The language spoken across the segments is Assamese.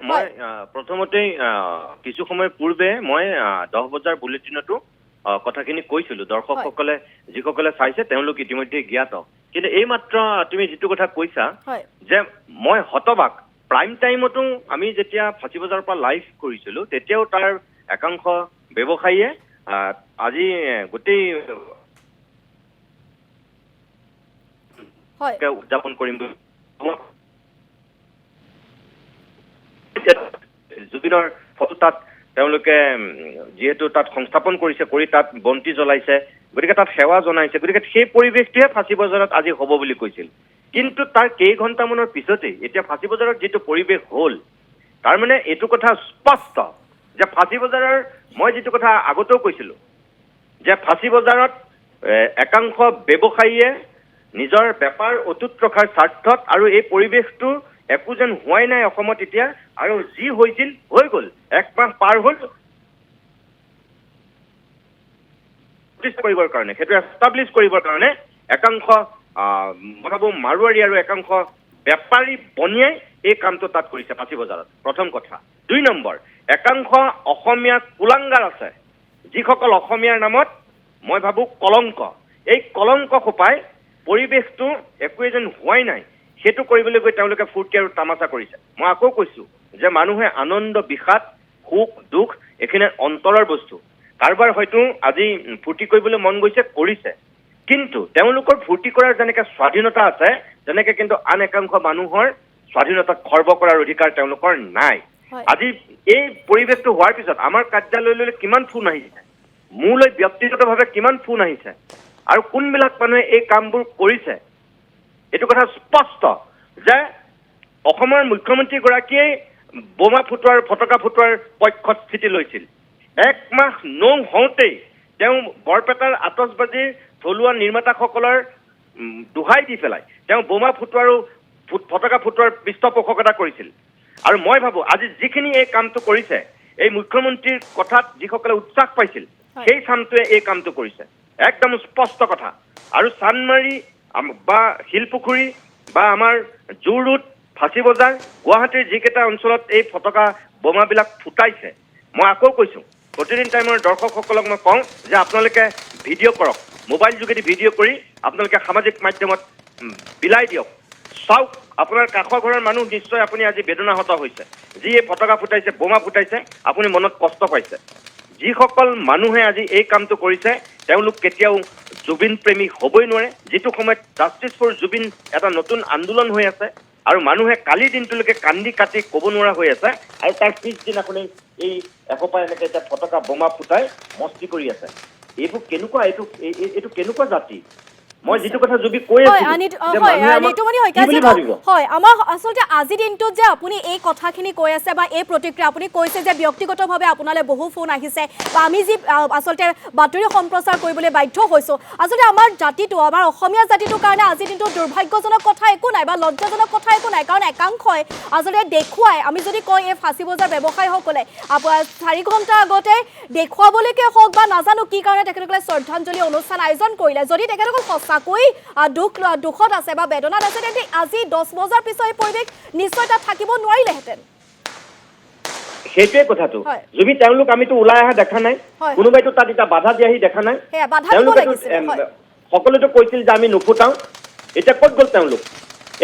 মই প্ৰথমতে কিছু সময় পূৰ্বে মই 10 বজাৰ বুলেটিনতো কথাখিনি কৈছিলো দৰ্শকসকলে যিসকলে চাইছে তেওঁলোক ইতিমধ্যে জ্ঞাত কিন্তু এই মাত্ৰ তুমি যেটো কথা কৈছা যে মই হতবাক প্ৰাইম টাইমতো আমি যেতিয়া ফাঁচী বজাৰৰ পৰা লাইভ কৰিছিলো তেতিয়াও তাৰ একাংশ ব্যৱসায়ীয়ে আজি গোটেই উদযাপন কৰিম জুবিনৰ ফটো তাত তেওঁলোকে যেহেতু তাত সংস্থাপন কৰিছে কৰি তাত বন্তি জ্বলাইছে গতিকে তাত সেৱা জনাইছে গতিকে সেই পৰিৱেশটোৱে ফাঁচী বজাৰত আজি হ'ব বুলি কৈছিল কিন্তু তাৰ কেইঘণ্টামানৰ পিছতে এতিয়া ফাঁচী বজাৰত যেটো পৰিৱেশ হ'ল তাৰ মানে এইটো কথা স্পষ্ট যে ফাঁচী বজাৰৰ মই যেটো কথা আগতেও কৈছিলো যে ফাঁচী বজাৰত একাংশ ব্যৱসায়ীয়ে নিজৰ বেপাৰ অটুট ৰখাৰ স্বাৰ্থত আৰু এই পৰিৱেশটো একো যেন হোৱাই নাই অসমত এতিয়া আৰু যি হৈছিল হৈ গ'ল এক মাহ পাৰ হ'ল কৰিবৰ কাৰণে সেইটো এষ্টাব্লিছ কৰিবৰ কাৰণে একাংশ মহাবু মাৰুৱাৰী আৰু একাংশ বেপাৰী বনিয়াই এই কামটো তাত কৰিছে ফাঁচী বজাৰত প্ৰথম কথা 2 নম্বৰ একাংশ অসমীয়া কুলাংগাৰ আছে যিসকল অসমীয়াৰ নামত মই ভাবো কলংক এই কলংক খোপাই পৰিৱেশটো একো যেন হোৱাই নাই সেইটো কৰিবলৈ গৈ তেওঁলোকে ফুৰ্তি আৰু তামাচা কৰিছে মই আকৌ কৈছো যে মানুহে আনন্দ বিষাদ সুখ দুখ এখানে অন্তৰৰ বস্তু কাৰবাৰ হয়তো আজি ফুৰ্তি কৰিবলৈ মন গৈছে কৰিছে কিন্তু তেওঁলোকৰ ফুৰ্তি কৰাৰ যেনেকৈ স্বাধীনতা আছে যেনেকৈ কিন্তু আন একাংশ মানুহৰ স্বাধীনতা খৰ্ব কৰাৰ অধিকাৰ তেওঁলোকৰ নাই আজি এই পৰিৱেশটো হোৱাৰ পিছত আমাৰ কাৰ্যালয়লৈ কিমান ফোন আহিছে মোলৈ ব্যক্তিগতভাৱে কিমান ফোন আহিছে আৰু কোনবিলাক মানুহে এই কামবোৰ কৰিছে এইটো কথা স্পষ্ট যে অসমৰ মুখ্যমন্ত্ৰী গৰাকীয়ে বোমা ফুটোৱাৰ ফটকা ফুটোৱাৰ পক্ষত স্থিতি লৈছিল এক মাহ নহওঁতেই তেওঁ বৰপেটাৰ আতচবাজি থলুৱা নিৰ্মাতাসকলৰ দুহাই দি পেলাই তেওঁ বোমা ফুটোৱাৰ ফটকা ফুটোৱাৰ পৃষ্ঠপোষকতা কৰিছিল আৰু মই ভাবো আজি যিখিনি এই কামটো কৰিছে এই মুখ্যমন্ত্ৰীৰ কথাত যিসকলে উৎসাহ পাইছিল সেই চামটোৱে এই কামটো কৰিছে একদম স্পষ্ট কথা আৰু চানমাৰী বা শিলপুখুৰী বা আমাৰ জুৰুড ফাঁচী বজাৰ গুৱাহাটীৰ যিকেইটা অঞ্চলত এই ফটকা বোমাবিলাক ফুটাইছে মই আকৌ কৈছো প্ৰতিদিন টাইমৰ দৰ্শকসকলক মই কওঁ যে আপোনালোকে ভিডিঅ' কৰক মোবাইল যোগেদি ভিডিঅ' কৰি আপোনালোকে সামাজিক মাধ্যমত বিলাই দিয়ক চাওক আপোনাৰ কাষৰ ঘৰৰ মানুহ নিশ্চয় আপুনি আজি বেদনাহত হৈছে যি এই ফটকা ফুটাইছে বোমা ফুটাইছে আপুনি মনত কষ্ট পাইছে যিসকল মানুহে আজি এই কামটো কৰিছে তেওঁলোক কেতিয়াও জুবিন প্ৰেমী হ'বই নোৱাৰে যেটো সময়ত জাষ্টিস ফৰ জুবিন এটা নতুন আন্দোলন হৈ আছে আৰু মানুহে কালি দিনটোলৈকে কান্দি কাটি ক'ব নোৱাৰা হৈ আছে আৰু তাৰ পিছদিনাখনি এই এসোপা এনেকৈ এটা ফটকা বোমা ফুটাই মস্তি কৰি আছে এইবোৰ কেনেকুৱা এইটো কেনেকুৱা জাতি মই যেটো কথা জুবি কৈ আছো হয় আমাৰ আসলতে আজি দিনটোত যে আপুনি এই কথাখিনি কৈ আছে বা এই প্ৰতিক্ৰিয়া আপুনি কৈছে যে ব্যক্তিগতভাৱে আপোনালে বহু ফোন আহিছে বা আমি যি আসলতে বাতৰি সম্প্ৰচাৰ কৰিবলৈ বাধ্য হৈছো আসলতে আমাৰ জাতিটো আমাৰ অসমীয়া জাতিটোৰ কাৰণে আজি দিনটো দুৰ্ভাগ্যজনক কথা একো নাই বা লজ্জাজনক কথা একো নাই কাৰণ একাংশই আসলতে দেখুৱাই আমি যদি কয় এই ফাঁচী বজাৰ ব্যৱসায়ীসকলে 4 ঘণ্টা আগতে দেখুৱাবলৈকে হওক বা নাজানো কি কাৰণে তেখেতসকলে শ্ৰদ্ধাঞ্জলি অনুষ্ঠান আয়োজন কৰিলে যদি তেখেতসকল সঁচাকৈ দুখত আছে বা বেদনাত আছে তেন্তে আজি 10 বজাৰ পিছত এই পৰিৱেশ নিশ্চয় তাত থাকিব নোৱাৰিলেহেঁতেন সেইটোৱে কথাটো যদি তেওঁলোক আমিতো ওলাই অহা দেখা নাই কোনোবাইতো তাত এটা বাধা দি আহি দেখা নাই সকলোতো কৈছিল যে আমি নুফুটাও এতিয়া ক'ত গ'ল তেওঁলোক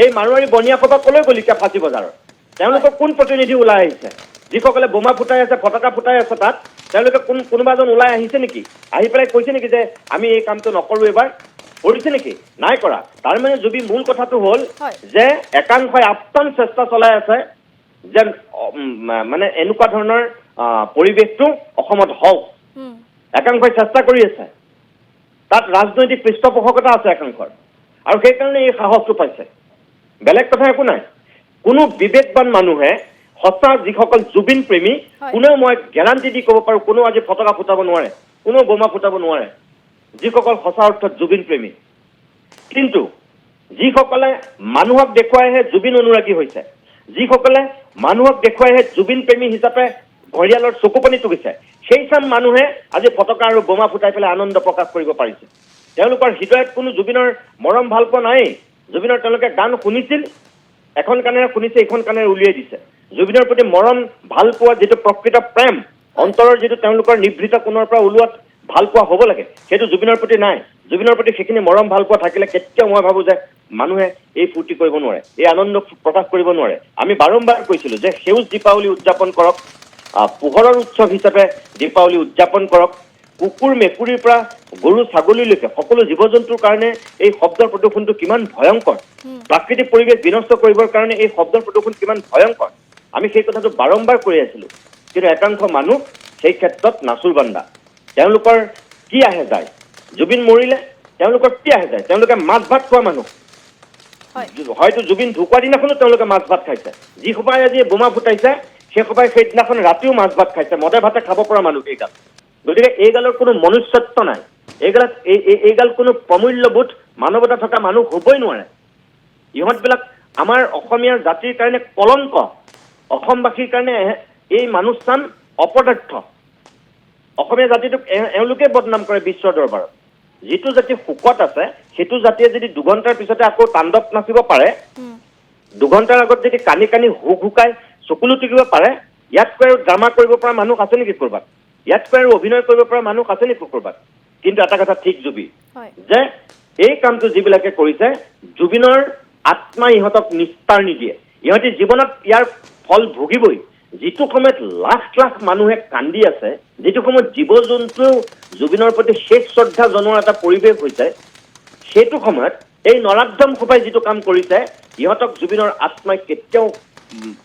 এই মাৰুৱাৰী বনিয়া সভা কলৈ গ'ল এতিয়া ফাঁচী বজাৰৰ তেওঁলোকক কোন প্ৰতিনিধি ওলাই আহিছে যিসকলে বোমা ফুটাই আছে ফটকা ফুটাই আছে তাত তেওঁলোকে কোনোবাজন ওলাই আহিছে নেকি আহি পেলাই কৈছে নেকি যে আমি এই কামটো নকৰোঁ এবাৰ কৰিছে নেকি নাই কৰা তাৰ মানে যদি মূল কথাটো হ'ল যে একাংশই আপ্ৰাণ চেষ্টা চলাই আছে যে মানে এনেকুৱা ধৰণৰ পৰিৱেশটো অসমত হওক একাংশই চেষ্টা কৰি আছে তাত ৰাজনৈতিক পৃষ্ঠপোষকতা আছে একাংশৰ আৰু সেইকাৰণে এই সাহসটো পাইছে বেলেগ কথা একো নাই কোনো বিবেকবান মানুহে সঁচা যিসকল জুবিন প্ৰেমী কোনেও মই গেৰাণ্টি দি ক'ব পাৰোঁ কোনো আজি ফটকা ফুটাব নোৱাৰে কোনো বোমা ফুটাব নোৱাৰে যিসকল সঁচা অৰ্থত জুবিন প্ৰেমী কিন্তু যিসকলে মানুহক দেখুৱাইহে জুবিন অনুৰাগী হৈছে যিসকলে মানুহক দেখুৱাইহে জুবিন প্ৰেমী হিচাপে ঘৰিয়ালৰ চকুপানী টুকিছে সেই চাম মানুহে আজি ফটকা আৰু বোমা ফুটাই পেলাই আনন্দ প্ৰকাশ কৰিব পাৰিছে তেওঁলোকৰ হৃদয়ত কোনো জুবিনৰ মৰম ভালপোৱা নাই জুবিনৰ তেওঁলোকে গান শুনিছিল এখন কাণেৰে শুনিছে এখন কাণেৰে উলিয়াই দিছে জুবিনৰ প্ৰতি মৰম ভাল পোৱা যিটো প্ৰকৃত প্ৰেম অন্তৰৰ যিটো তেওঁলোকৰ নিভৃত কোণৰ পৰা ওলোৱাত ভাল পোৱা হ'ব লাগে সেইটো জুবিনৰ প্ৰতি নাই জুবিনৰ প্ৰতি সেইখিনি মৰম ভাল পোৱা থাকিলে কেতিয়াও মই ভাবোঁ যে মানুহে এই ফূৰ্তি কৰিব নোৱাৰে এই আনন্দ প্ৰকাশ কৰিব নোৱাৰে আমি বাৰম্বাৰ কৈছিলোঁ যে সেউজ দীপাৱলী উদযাপন কৰক পোহৰৰ উৎসৱ হিচাপে দীপাৱলী উদযাপন কৰক কুকুৰ মেকুৰীৰ পৰা গৰু ছাগলীলৈকে সকলো জীৱ জন্তুৰ কাৰণে এই শব্দৰ প্ৰদূষণটো কিমান ভয়ংকৰ প্ৰাকৃতিক পৰিৱেশ বিনষ্ট কৰিবৰ কাৰণে এই শব্দৰ প্ৰদূষণ কিমান ভয়ংকৰ আমি সেই কথাটো বাৰম্বাৰ কৈ আছিলোঁ কিন্তু একাংশ মানুহ সেই ক্ষেত্ৰত নাচুৰ বান্দা তেওঁলোকৰ কি আহে যায় জুবিন মৰিলে তেওঁলোকৰ কি আহে যায় তেওঁলোকে মাছ ভাত খোৱা মানুহ হয়তো জুবিন ঢুকুৱা দিনাখনো তেওঁলোকে মাছ ভাত খাইছে যিসোপাই আজি বোমা ফুটাইছে সেইসোপাই সেইদিনাখন ৰাতিও মাছ ভাত খাইছে মদে ভাতে খাব পৰা মানুহ এইগাল গতিকে এইগালৰ কোনো মনুষ্যত্ব নাই এইগাল কোনো প্ৰমূল্যবোধ মানৱতা থকা মানুহ হ'বই নোৱাৰে ইহঁতবিলাক আমাৰ অসমীয়া জাতিৰ কাৰণে কলংক অসমবাসীৰ কাৰণে এই মানুহস্থান অপদাৰ্থ অসমীয়া জাতিটোক এওঁলোকে বদনাম কৰে বিশ্বৰ দৰবাৰত যিটো জাতি সুখত আছে সেইটো জাতিয়ে যদি দুঘণ্টাৰ পিছতে আকৌ তাণ্ডৱ নাচিব পাৰে দুঘণ্টাৰ আগত যদি কানি কানি হুকাই চকুলো টিকিব পাৰে ইয়াতকৈ আৰু ড্ৰামা কৰিব পৰা মানুহ আছে নেকি ক'ৰবাত ইয়াতকৈ আৰু অভিনয় কৰিব পৰা মানুহ আছে নেকি ক'ৰবাত কিন্তু এটা কথা ঠিক জুবি যে এই কামটো যিবিলাকে কৰিছে জুবিনৰ আত্মা ইহঁতক নিস্তাৰ নিদিয়ে ইহঁতে জীৱনত ইয়াৰ ফল ভুগিবই যিটো সময়ত লাখ লাখ মানুহে কান্দি আছে যিটো সময়ত জীৱ জন্তুৱেও জুবিনৰ প্ৰতি শেষ শ্ৰদ্ধা জনোৱাৰ এটা পৰিৱেশ হৈছে সেইটো সময়ত এই নৰাধম সোপাই যিটো কাম কৰিছে ইহঁতক জুবিনৰ আত্মাই কেতিয়াও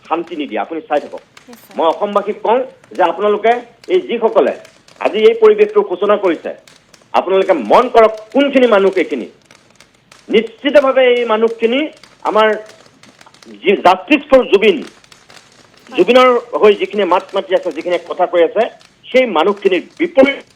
শান্তি নিদিয়ে আপুনি চাই থাকক মই অসমবাসীক কওঁ যে আপোনালোকে এই যিসকলে আজি এই পৰিৱেশটোৰ সূচনা কৰিছে আপোনালোকে মন কৰক কোনখিনি মানুহ এইখিনি নিশ্চিতভাৱে এই মানুহখিনি আমাৰ জাষ্টিছ ফৰ জুবিনৰ হৈ যিখিনি মাত মাতি আছে যিখিনি কথা কৈ আছে সেই মানুহখিনিৰ বিপৰীত